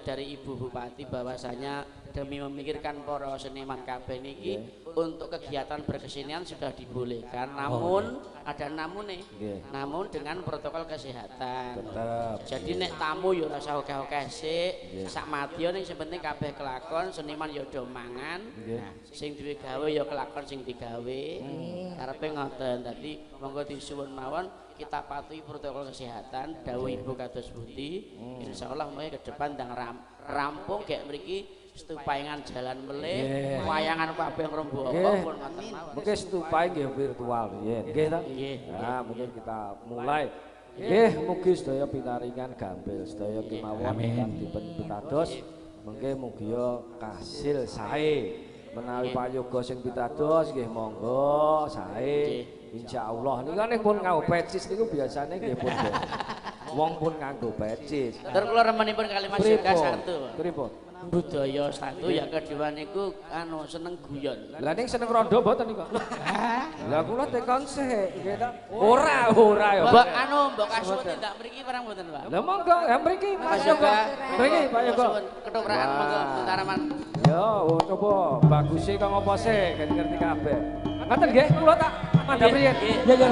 Dari Ibu Bupati bahwasanya demi memikirkan para seniman kabeh niki untuk kegiatan berkesenian sudah dibolehkan, namun ada namun nih, namun dengan protokol kesehatan. Tetep. Jadi nek tamu yo ora usah akeh-akeh sik, sak madya ning sing penting kabeh kelakon, seniman yo do mangan. Sing duwe gawe yo kelakon sing digawe. Karepe ngoten. Dadi monggo disuwun mawon kita patuhi protokol kesehatan dawuh Ibu kados pundi. Insyaallah mulai ke depan ndang rampung gek mriki stupaingan jalan melih, wayangan kabeh ngrembaka pun ngoten mawon. Mungkin stupai nggih virtual nggih. Nggih ta? Nah, mungkin kita mulai. Nggih, mugi sedaya pinaringan gampil sedaya kemawon ingkang dipun pitados. Mungkin mugi kasil sae. Menawi Pak Yoga sing pitados nggih monggo sae. Insyaallah niku pun nganggo pecis niku biasane nggih pun. Wong pun nganggo pecis. Tur kula remenipun kali Mas Yoga satu. Pripun? Budaya satu yang kedua niku seneng guyon. Lah ning seneng rondo mboten niku. Lah kula tekon sik nggih ta. Ora ya. Mbok mbok kasuwun tindak mriki barang mboten, Pak. Lah monggo, ya mriki Mas Yoga. Mriki Pak Yoga. Ketoprakan monggo tentaraman. Yo, coba baguse kok ngopo sik, ngerti kabeh. Ngoten nggih, kula tak mandhap riyen. Ya ya.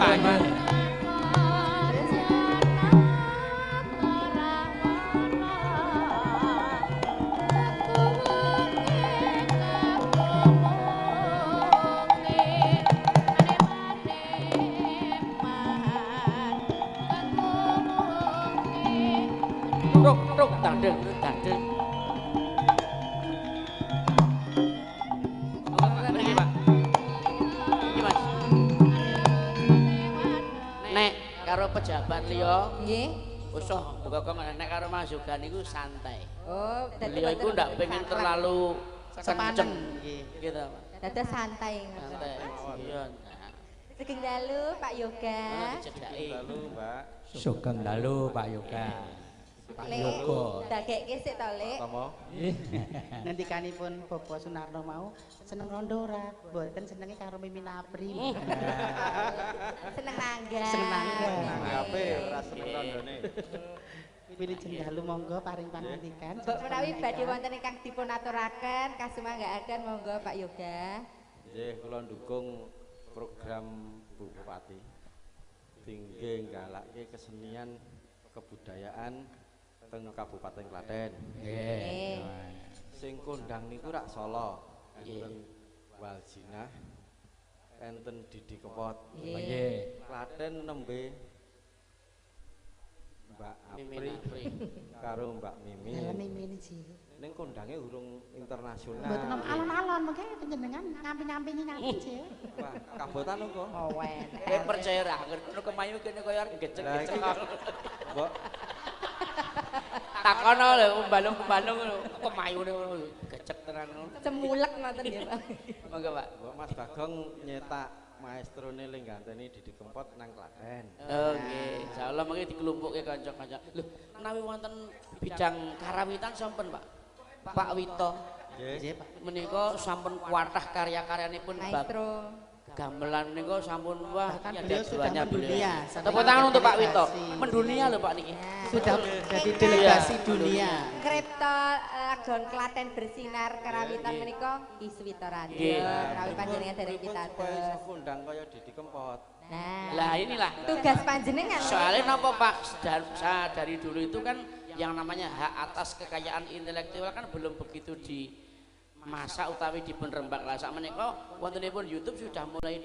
pejabat liya. Nggih. Usah buka nek karo Mas Yoga niku santai. Oh, dadi Beliau iku ndak pengen terlalu kenceng nggih. gitu, Pak. dados santai. Santai. Iya. Sugeng dalu Pak Yoga. Dicedhaki. Mbak. Sugeng dalu Pak Yoga. Pak Yoga. Dagekke sik to, Lek. Ngendikanipun Bapak Sunarno mau seneng rondo ora? Mboten senenge karo Mimin Apri. Seneng nangga. Seneng nangga. Ngape ora seneng rondone. Pilih jendalu monggo paring pangandikan. Mbok menawi badhe wonten ingkang dipun aturaken kasumanggaaken monggo Pak Yoga. Nggih, kula ndukung program Bu Bupati. Tinggi nggalake kesenian kebudayaan teng Kabupaten Klaten. Nggih. Sing kondang niku rak Solo. Enten Waljina, enten Didi Kempot. Nggih. Klaten nembe Mbak Apri karo Mbak Mimin. Dalam Mimin sih. Ning kondange urung internasional. Mboten nom alon-alon mengke panjenengan ngampi-ngampi sih. Wah, kabotan kok. Oh, Kowe percaya ra ngono kemayu kene koyo arep gecek-gecek. Mbok Takono lho kumbalung-kumbalung kemayune ngono gecek tenan ngono. Cemulek ngoten ya, Pak. Monggo, Pak. Mbok Mas Bagong nyetak maestrone ling ganteni Didi Kempot nang Klaten. Oh nggih, insyaallah mengki dikelumpukke kanca-kanca. Lho, menawi wonten bidang karawitan sampun, Pak. Pak Wito. Nggih. Pak. Menika sampun kuatah karya-karyanipun bab Maestro. gamelan niku sampun wah Bahkan ada beliau sudah duanya mendunia. Tepuk tangan untuk Pak Wito. Delegasi. Mendunia lho Pak niki. Sudah jadi delegasi dunia. Kripto Lagon Klaten bersinar karawitan menika Iswito Radio. Nggih. Menawi panjenengan dereng pitados. Kondang kaya Didi Kempot. Nah, Lah inilah tugas panjenengan. soalnya napa Pak dari dulu itu kan yang namanya hak atas kekayaan intelektual kan belum begitu di masa utawi dipun rembak lah sak menika wontenipun YouTube sudah mulai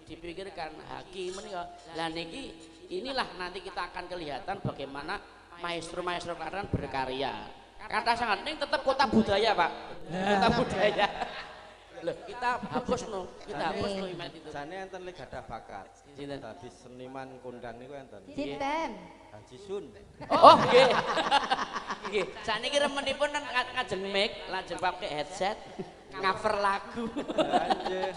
dipikirkan hakim menika. Lah niki inilah nanti kita akan kelihatan bagaimana maestro-maestro Klaten berkarya. Kata sangat ning tetap kota budaya, Pak. Kota budaya. Loh, kita hapus image itu. Jane enten le gadah bakat. Sinten? Dadi seniman kondang niku enten. Sinten? Haji Sun. Oh, nggih. Nggih, sakniki remenipun ngajeng mic, lajeng pakai headset, cover lagu. Nggih.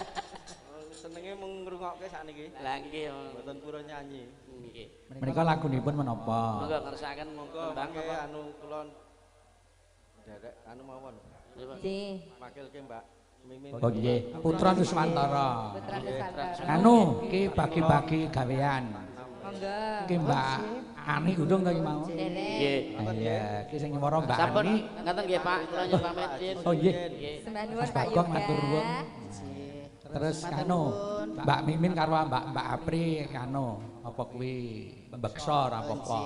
Senenge mung ngrungokke sakniki. Lah nggih. Mboten pura nyanyi. Nggih. Menika lagunipun menapa? Monggo ngersakaken Monggo tembang mangke apa? anu kula derek anu mawon. Nggih. Makilke Mbak Mimin. Oh nggih, Putra Nuswantara. Putra Nusantara. Anu, iki bagi-bagi gawean. Monggo. Iki Mbak Ani undung to iki mau. Derek. Nggih. Iya, iki sing nyuwara Mbak Sampun Ani. ngaten nggih Pak, kula nyuwun pamit. Oh nggih. Nggih. Sembah nuwun Mas Pak Bagong Yoga. matur nuwun. Terus anu, Mbak Mimin karo Mbak Apri anu apa kuwi beksa ora apa-apa.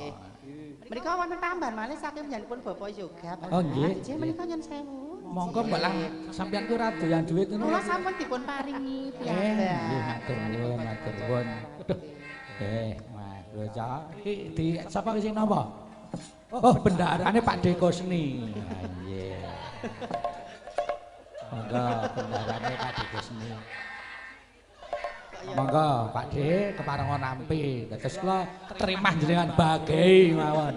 Menika wonten tambahan malih saking njenenganipun Bapak Yoga. Pak. Oh, nggih. Nggih, menika nyun sewu. Monggo mbok lah sampeyan ku ra doyan duit ngono. Kula sampun dipun paringi Nggih, piyambak. matur nuwun, matur nuwun. Mas Roja, iki di sapa sing napa? Oh, bendarane Pak Deko Seni. Ah, nggih. Monggo bendarane Pak Deko Seni. Monggo Pak D keparenga nampi. Dados kula terima jenengan bagai mawon.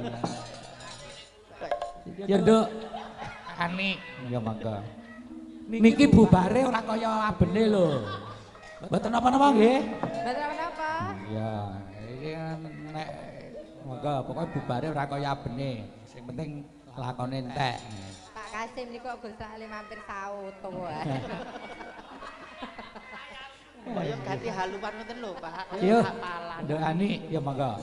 Ya Nduk. Ani, ya monggo. Niki bubare ora kaya abene lho. Mboten napa-napa nggih. Mboten apa-apa. Iya, iki kan nek monggo pokoke bubare ora kaya abene. Sing penting lakone entek. Pak Kasim niku Gus Salim mampir sauto wae. Kaya ganti haluan ngoten lho, Pak. Yo, Hafalan. Nduk Ani, ya monggo.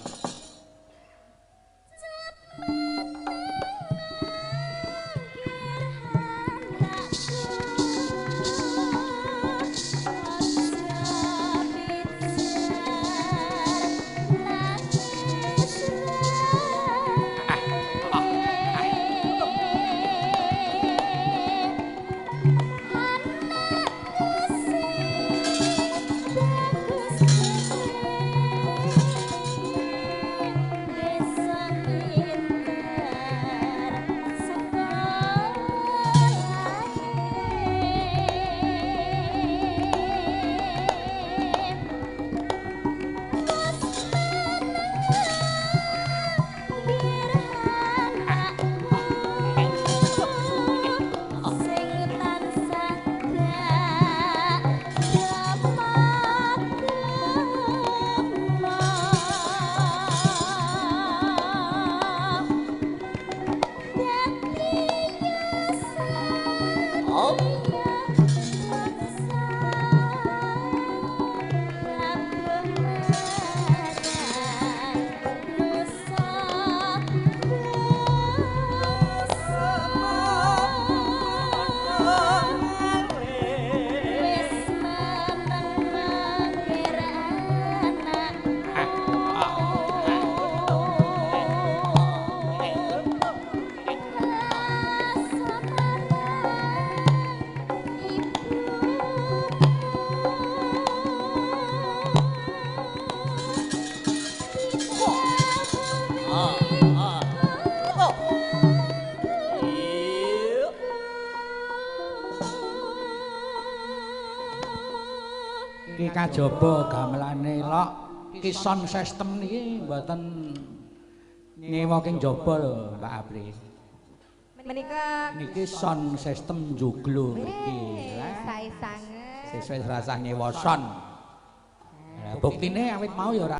Ki kajaba gamelane lok ki sound system niki mboten nyewa king jaba lho Mbak Apri. Menika Niki sound system joglo mriki. sae sanget. Sesuai rasah nyewa sound. Buktine awit mau ya ora